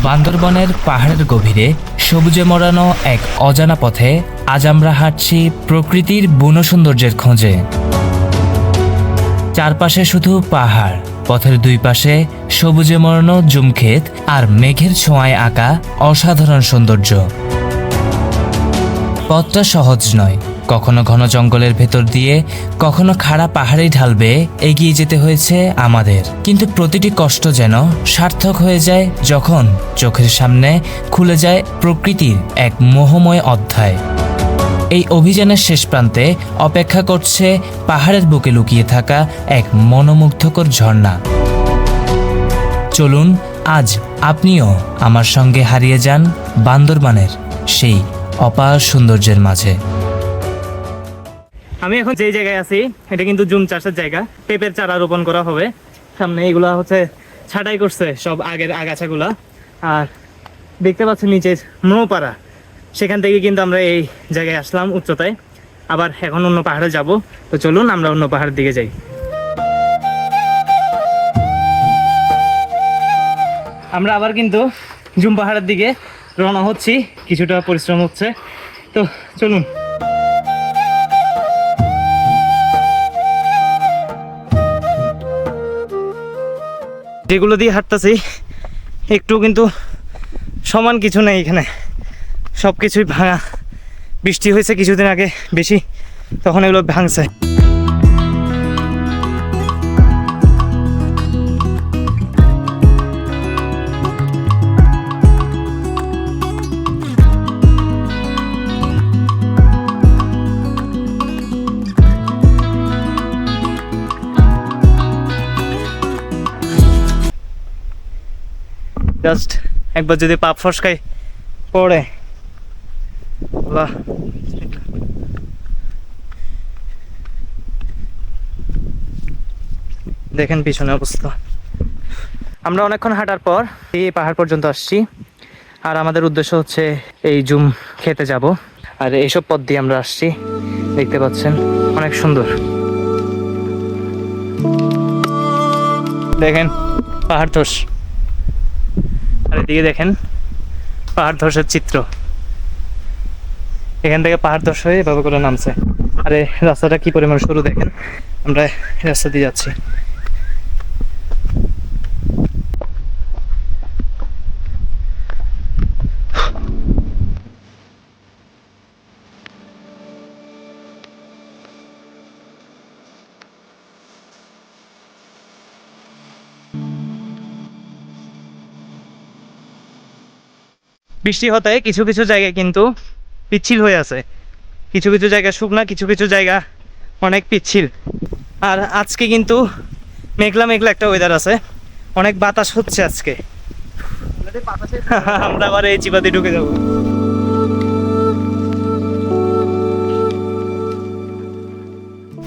বান্দরবনের পাহাড়ের গভীরে সবুজে মোড়ানো এক অজানা পথে আজ আমরা হাঁটছি প্রকৃতির বুনো সৌন্দর্যের খোঁজে। চারপাশে শুধু পাহাড়, পথের দুই পাশে সবুজে মোড়ানো জুমক্ষেত আর মেঘের ছোঁয়ায় আঁকা অসাধারণ সৌন্দর্য। পথটা সহজ নয়, কখনো ঘন জঙ্গলের ভেতর দিয়ে, কখনো খাড়া পাহাড়ি ঢাল বেয়ে এগিয়ে যেতে হয়েছে আমাদের। কিন্তু প্রতিটি কষ্ট যেন সার্থক হয়ে যায় যখন চোখের সামনে খুলে যায় প্রকৃতির এক মোহময় অধ্যায়। এই অভিযানের শেষ প্রান্তে অপেক্ষা করছে পাহাড়ের বুকে লুকিয়ে থাকা এক মনোমুগ্ধকর ঝর্ণা। চলুন আজ আপনিও আমার সঙ্গে হারিয়ে যান বান্দরবানের সেই অপার সৌন্দর্যের মাঝে। আমি এখন যেই জায়গায় আছি এটা কিন্তু জুম চাষের জায়গা। পেঁপের চারা রোপণ করা হবে সামনে। এগুলা হচ্ছে ছাঁটাই করছে সব আগের আগাছাগুলা। আর দেখতে পাচ্ছেন নিচে নৌপাড়া, সেখান থেকে কিন্তু আমরা এই জায়গায় আসলাম উচ্চতায়। আবার এখন অন্য পাহাড়ে যাব, তো চলুন আমরা অন্য পাহাড়ের দিকে যাই। আমরা আবার কিন্তু জুম পাহাড়ের দিকে রওনা হচ্ছি, কিছুটা পরিশ্রম হচ্ছে, তো চলুন। যেগুলো দিয়ে হাঁটতেছি একটু কিন্তু সমান কিছু নেই, এখানে সব কিছুই ভাঙা। বৃষ্টি হয়েছে কিছুদিন আগে বেশি, তখন এগুলো ভাঙছে। জাস্ট একবার যদি পা ফসকায় পড়ে, দেখেন পিছনে অবস্থা। আমরা অনেকক্ষণ হাঁটার পর এই পাহাড় পর্যন্ত আসছি, আর আমাদের উদ্দেশ্য হচ্ছে এই জুম খেতে যাব। আর এইসব পথ দিয়ে আমরা আসছি, দেখতে পাচ্ছেন অনেক সুন্দর। দেখেন পাহাড় ধস, আর এদিকে দেখেন পাহাড় ধসের চিত্র। এখান থেকে পাহাড় ধস হয়ে এভাবে করে নামছে। আরে রাস্তাটা কি পরিমাণ সরু দেখেন, আমরা রাস্তা দিয়ে যাচ্ছি। বৃষ্টি হতে কিছু কিছু জায়গায় কিন্তু পিচ্ছিল হয়ে আছে, কিছু কিছু জায়গা শুকনা, কিছু কিছু জায়গা অনেক পিচ্ছিল। আর আজকে কিন্তু মেঘলা মেঘলা একটা ওয়েদার আছে, অনেক বাতাস হচ্ছে আজকে। আমরা আবার এই চিপাতে ঢুকে যাব।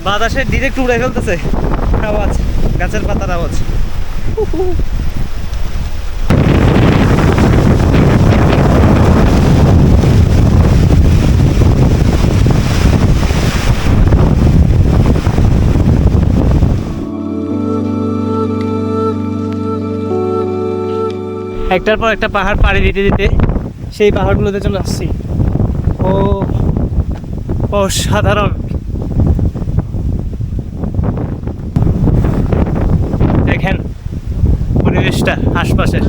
বাতাসের ডিরেক্ট উড়ে ফেলতেছে আওয়াজ, গাছের পাতার আওয়াজ। একটার পর একটা পাহাড় পাড়ি দিতে দিতে সেই পাহাড়গুলোতে চলে আসছি। ও অসাধারণ। দেখেন পরিবেশটা আশপাশের।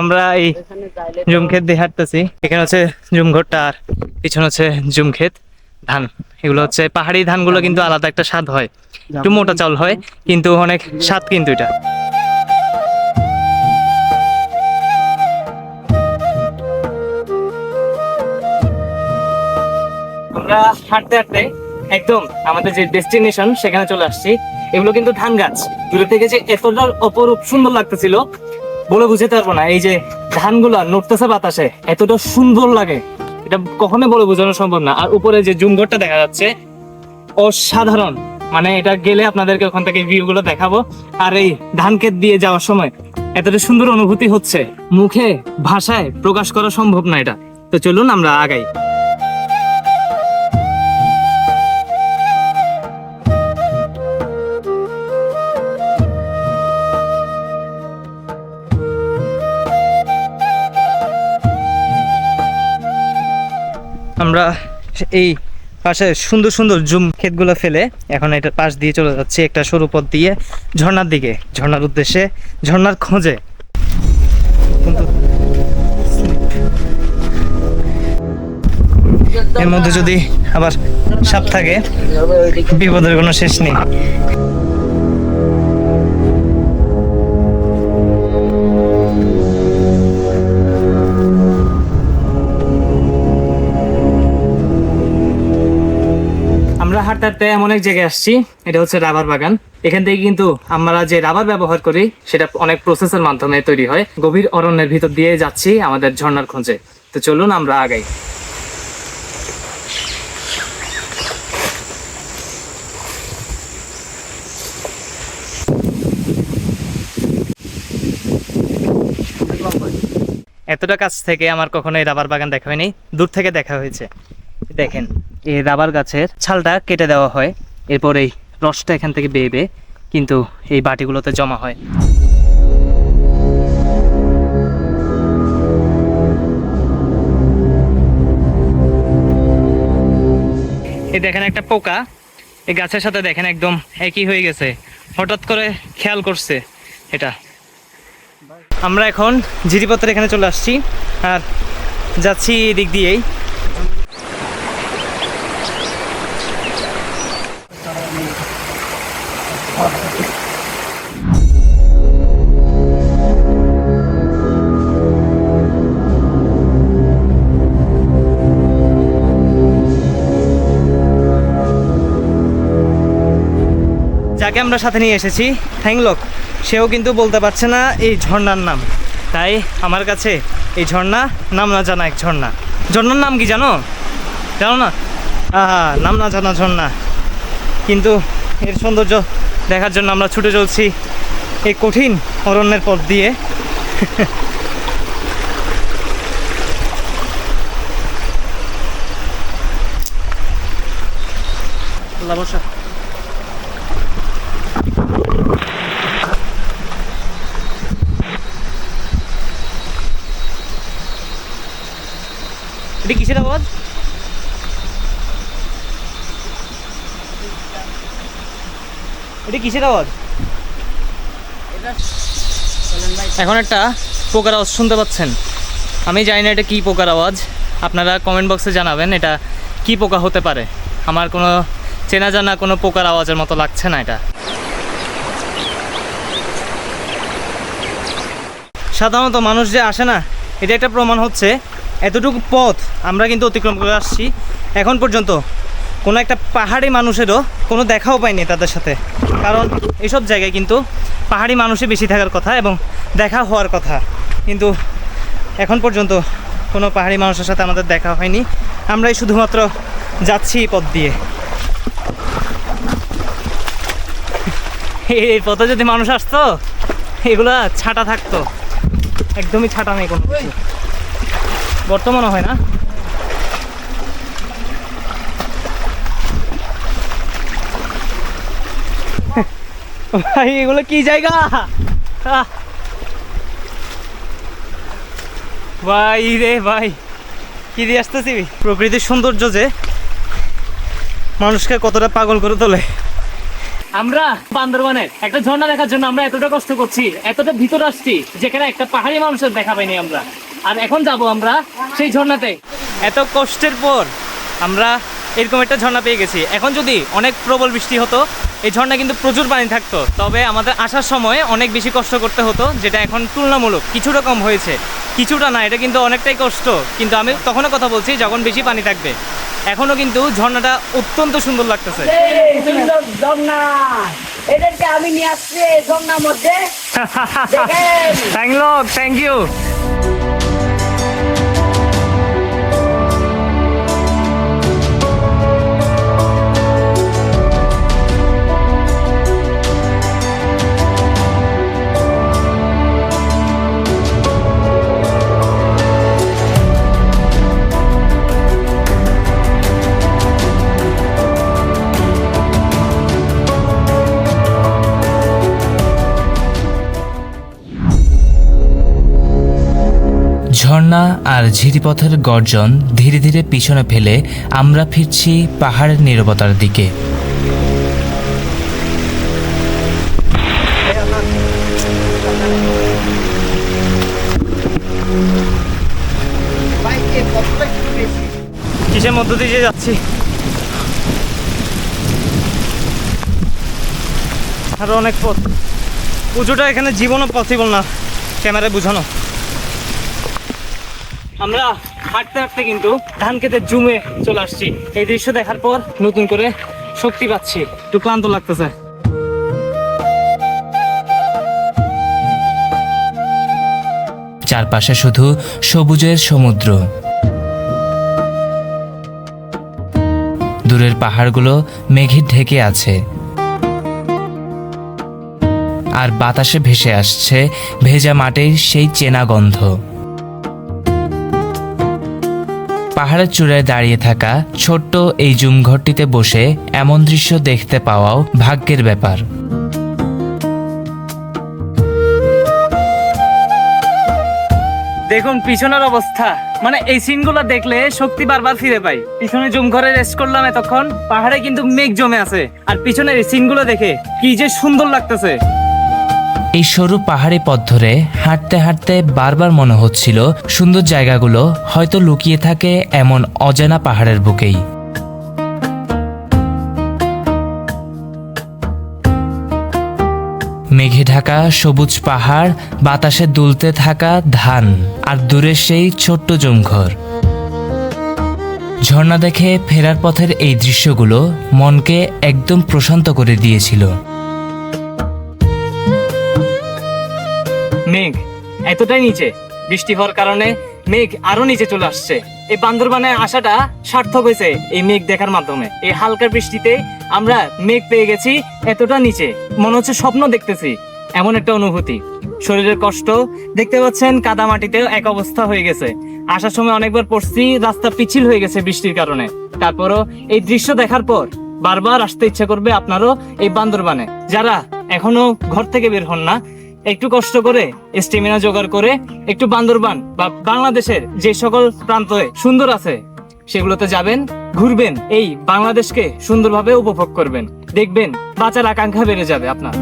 আমরা এই জুমক্ষেত দিয়ে হাঁটতেছি। এখানে হচ্ছে জুমঘরটা, আর পিছনে হচ্ছে জুমক্ষেত। ধান, এগুলো হচ্ছে পাহাড়ি ধানগুলো কিন্তু আলাদা একটা স্বাদ হয়, একটু মোটা চাউল হয় কিন্তু অনেক স্বাদ কিন্তু এটা। আমরা হাঁটতে হাঁটতে একদম আমাদের যে ডেস্টিনেশন সেখানে চলে আসছি। এগুলো কিন্তু ধান গাছ। দূরে থেকে যে এতটা অপরূপ সুন্দর লাগতেছিল বলে বুঝতে পারবো না। এই যে ধানগুলা নড়তেছে বাতাসে, এতটা সুন্দর লাগে, এটা কখনোই বলে বোঝানো সম্ভব না। আর উপরে যে জুমঘরটা দেখা যাচ্ছে অসাধারণ। মানে এটা গেলে আপনাদেরকে ওখান থেকে ভিউ গুলো দেখাবো। আর এই ধান ক্ষেত দিয়ে যাওয়ার সময় এতটা সুন্দর অনুভূতি হচ্ছে, মুখে ভাষায় প্রকাশ করা সম্ভব না এটা। তো চলুন আমরা আগাই। আমরা এই পাশে সুন্দর সুন্দর জুম ক্ষেতগুলো ফেলে এখন এটার পাশ দিয়ে চলে যাচ্ছি একটা সরু পথ দিয়ে ঝর্ণার দিকে, ঝর্ণার উদ্দেশ্যে, ঝর্ণার খোঁজে। এর মধ্যে যদি আবার সাপ থাকে, বিপদের কোনো শেষ নেই। আমরা হাঁটতে হাঁটতে এমন এক জায়গায় আসছি, এটা হচ্ছে রাবার বাগান। এখান থেকে কিন্তু আমরা যে রাবার ব্যবহার করি সেটা অনেক প্রসেসের মাধ্যমে তৈরি হয়। গভীর অরণ্যের ভিতর দিয়ে যাচ্ছি আমাদের ঝর্ণার খোঁজে। তো চলুন আমরা আগাই। এতটা কাছ থেকে আমার কখনো এই রাবার বাগান দেখা হয়নি, দূর থেকে দেখা হয়েছে। দেখেন, এই রাবার গাছের ছালটা কেটে দেওয়া হয়, এরপর এই রসটা এখান থেকে বেয়ে বেয়ে কিন্তু এই বাটিগুলোতে জমা হয়। এই দেখেন একটা পোকা এই গাছের সাথে দেখেন একদম একই হয়ে গেছে, হঠাৎ করে খেয়াল করছে এটা। আমরা এখন জিরিপথের এখানে চলে আসছি আর যাচ্ছি এদিক দিয়েই। যাকে আমরা সাথে নিয়ে এসেছি হ্যাংলক, সেও কিন্তু বলতে পারছে না এই ঝর্ণার নাম। তাই আমার কাছে এই ঝর্ণা নাম না জানা এক ঝর্ণা। ঝর্ণার নাম কি জানো? জানো না? নাম না জানা ঝর্ণা। কিন্তু এর সৌন্দর্য দেখার জন্য আমরা ছুটে চলছি এই কঠিন অরণ্যের পথ দিয়ে। বসা এটা কিসের আওয়াজ? এটা কিসের আওয়াজ? এখন একটা পোকার আওয়াজ শুনতে পাচ্ছেন। আমি জানি না এটা কি পোকার আওয়াজ, আপনারা কমেন্ট বক্সে জানাবেন এটা কি পোকা হতে পারে। আমার কোনো চেনা জানা কোনো পোকার আওয়াজের মতো লাগছে না এটা। সাধারণত মানুষ যে আসে না, এটা একটা প্রমাণ হচ্ছে। এতটুকু পথ আমরা কিন্তু অতিক্রম করে আসছি, এখন পর্যন্ত কোনো একটা পাহাড়ি মানুষেরও কোনো দেখাও পাইনি তাদের সাথে। কারণ এইসব জায়গায় কিন্তু পাহাড়ি মানুষই বেশি থাকার কথা এবং দেখা হওয়ার কথা, কিন্তু এখন পর্যন্ত কোনো পাহাড়ি মানুষের সাথে আমাদের দেখা হয়নি। আমরাই শুধুমাত্র যাচ্ছি এই পথ দিয়ে। এই পথে যদি মানুষ আসতো, এগুলা ছাটা থাকতো, একদমই ছাটা নেই কোনো কিছু। বর্তমানও হয় না। ভাই এগুলো কি জায়গা ভাই রে ভাই, কি দিয়ে আসতেছি। প্রকৃতির সৌন্দর্য যে মানুষকে কতটা পাগল করে তোলে। আমরা বান্দরবানের একটা ঝর্ণা দেখার জন্য আমরা এতটা কষ্ট করছি, এতটা ভিতর আসছি, যেখানে একটা পাহাড়ি মানুষের দেখা পাইনি আমরা। আর এখন যাব আমরা সেই ঝর্ণাতে। এত কষ্টের পর আমরা এরকম একটা ঝর্ণা পেয়ে গেছি। এখন যদি অনেক প্রবল বৃষ্টি হতো, এই ঝর্ণা কিন্তু প্রচুর পানি থাকতো, তবে আমাদের আসার সময় অনেক বেশি কষ্ট করতে হতো, যেটা এখন তুলনামূলক কিছুটা কম হয়েছে। কিছুটা না, এটা কিন্তু অনেকটাই কষ্ট। কিন্তু আমি তখনও কথা বলছি যখন বেশি পানি থাকবে। এখনো কিন্তু ঝর্ণাটা অত্যন্ত সুন্দর লাগতেছে। আমি নিয়ে আসছি ঝর্ণার মধ্যে। Thank you. আর ঝিরিপথের গর্জন ধীরে ধীরে পিছনে ফেলে আমরা ফিরছি পাহাড়ের নীরবতার দিকে। কিসের মধ্য দিয়ে যাচ্ছি, আরো অনেক পথ। পুজোটা এখানে জীবনও পসিবল না ক্যামেরায় বোঝানো। আমরা হাঁটতে হাঁটতে কিন্তু ধান খেতে জুমে চলে আসছি। এই দৃশ্য দেখার পর নতুন করে শক্তি পাচ্ছি, একটু ক্লান্ত লাগতেছে। চারপাশে শুধু সবুজের সমুদ্র। দূরের পাহাড়গুলো মেঘে ঢেকে আছে, আর বাতাসে ভেসে আসছে ভেজা মাটির সেই চেনা গন্ধ। পাহাড়ের চূড়ায় দাঁড়িয়ে থাকা ছোট্ট এই জুমঘরটিতে বসে এমন দৃশ্য দেখতে পাওয়াও ভাগ্যের ব্যাপার। দেখুন পিছনের অবস্থা, মানে এই সিনগুলো দেখলে শক্তি বারবার ফিরে পাই। পিছনে জুম করে রেস্ট করলাম এতক্ষণ, পাহাড়ে কিন্তু মেঘ জমে আছে, আর পিছনের এই সিনগুলো দেখে কি যে সুন্দর লাগতেছে। এই সরু পাহাড়ি পথ ধরে হাঁটতে হাঁটতে বারবার মনে হচ্ছিল সুন্দর জায়গাগুলো হয়তো লুকিয়ে থাকে এমন অজানা পাহাড়ের বুকেই। মেঘে ঢাকা সবুজ পাহাড়, বাতাসে দুলতে থাকা ধান, আর দূরে সেই ছোট্ট জুমঘর। ঝর্ণা দেখে ফেরার পথের এই দৃশ্যগুলো মনকে একদম প্রশান্ত করে দিয়েছিল। মেঘ এতটাই নিচে, বৃষ্টি হওয়ার কারণে মেঘ আরো নিচে চলে আসছে। এই বান্দরবানে আসাটা সার্থক হয়েছে এই মেঘ দেখার মাধ্যমে। এই হালকা বৃষ্টিতে আমরা মেঘ পেয়ে গেছি এতটা নিচে, মনে হচ্ছে স্বপ্ন দেখতেছি এমন একটা অনুভূতি। শরীরের কষ্ট দেখতে পাচ্ছেন, কাদা মাটিতে এক অবস্থা হয়ে গেছে। আসার সময় অনেকবার পড়ছি, রাস্তা পিছিল হয়ে গেছে বৃষ্টির কারণে। তারপরও এই দৃশ্য দেখার পর বারবার আসতে ইচ্ছা করবে আপনারও এই বান্দরবানে। যারা এখনো ঘর থেকে বের হন না, একটু কষ্ট করে স্টেমিনা জোগাড় করে একটু বান্দরবান বা বাংলাদেশের যে সকল প্রান্তে সুন্দর আছে সেগুলোতে যাবেন, ঘুরবেন, এই বাংলাদেশকে সুন্দরভাবে উপভোগ করবেন। দেখবেন বাঁচার আকাঙ্ক্ষা বেড়ে যাবে আপনার।